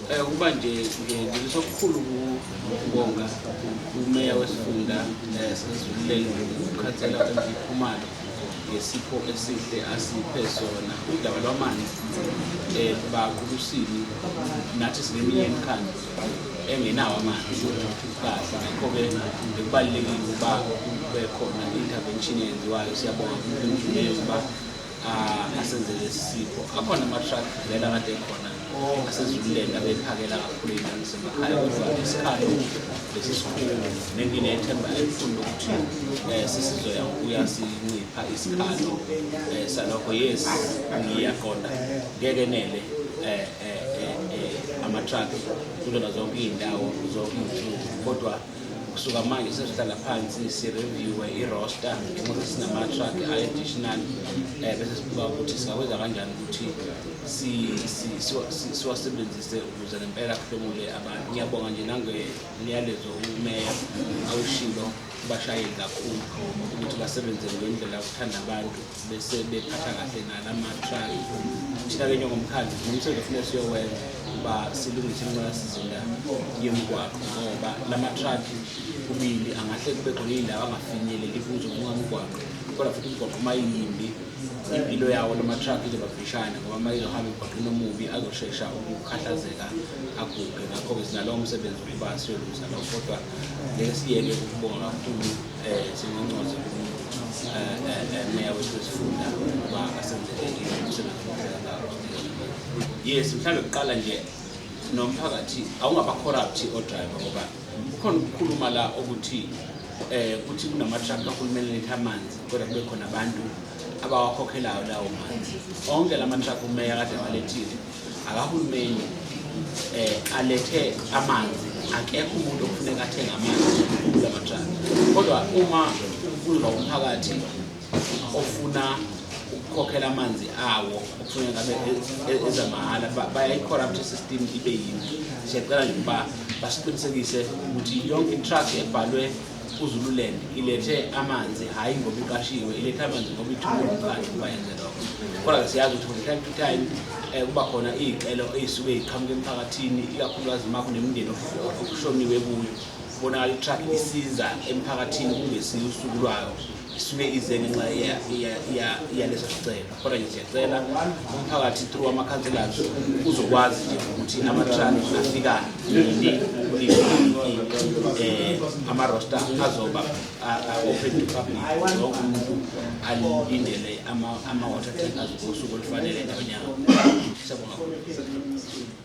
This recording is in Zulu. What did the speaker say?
Kuba nje ngisokukhulu ukubonga umeya wesifunda sezululelo ukhansela Khumalo ngesipho esihle asiphe sona udaba lwamanzi bakulusini nathi sineminye imikhandlu engenawo amanzi kahle ngakho-ke kubalulekile ukuba kube khona i-intervention eyenziwayo. Siyabonga kuleyo ukuba asenzele sipho akhona ama-truck vele kade ekhona asezululelo abephakela kakhulu ey'ndaweni kodwa isikhalo lesi sikhulu nenginethemba elikhulu ukuthi sisizoya kuyasincipha isikhalo salokho. Yes, ngiyaqonda ngeke nele ama-truck kuzona zonke iy'ndawo zonke iy'nsuku, kodwa kusuka manje sesihlala phansi si-review-we i-roster ukuthi sinama-truck additional bese sibuka ukuthi singakwenza kanjani ukuthi siwasebenzise ukuze ngempela kuhlomule abantu. Ngiyabonga nje nangemiyalezo umeya awushilo kubashayeli kakhulu ukuthi basebenze ngendlela yokuthanda abantu bese bephatha kahle nalama-truck. Thina-ke njengomkhandlu umsebenzi ofuneka siyowenza ukuba silungise inqalasizinda yemigwaqo ngoba lama-truck kubili angahle kube khona iy'ndawo angafinyeleli kuzo umgwaqo, kodwa futhi umgwaqo uma yimbi impilo yawo lama-truck izoba mfishane ngoba uma izohamba emgwaqeni omubi azoshesha ukukhahlazeka aguge. Ngakho-ke sinalowo msebenzi ukuba siyolungisa lokho, kodwa ngeke siyeke ukubonga kakhulu singoncoze meya wethu wesifunda ukuba asenzele umsebenzi omuhle kangako. Yes, mhlawumbe kuqala nje nomphakathi awungaba-corrupt o-driver ngoba kukhona ukukhuluma la ukuthi kuthi kunama-truck kahulumeni letha amanzi kodwa kube khona abantu abawakhokhelayo lawo manzi. Onke lama-truck umeya kade walethile akahulumeni alethe amanzi, akekho umuntu okufuneka athenga amanzi kulama-truck. Kodwa uma kuzoba umphakathi ofuna ukukhokhela amanzi awo okufuneka ngabe ezamahhala bayayi-corrupt system ibe yimbi. Siyacela nje ukuba basiqinisekise ukuthi yonke i-truck ebhalwe uZululand ilethe amanzi, hhayi ngoba iqashiwe, ilethe amanzi ngoba ithunywe umkhandlu ukuba yenze lokho. Kodwa siyazi ukuthi from time to time kuba khona iy'celo ey'suke y'qhamuka emphakathini, ikakhulukazi uma kunemindeni okushoniwe kuyo. Kubonakala i-truck isiza emphakathini kungesiyo usuku lwayo, isuke ize ngenxa yaleso sicelo. Kodwa nje siyacela umphakathi through ama-councillors uzokwazi nje ukuthi ama-truck afika nini, ama-roster azoba open to public, wonke umuntu alindele ama-water tank azoba usuku olufanele endaweni yawo. Siyabonga kakhulu.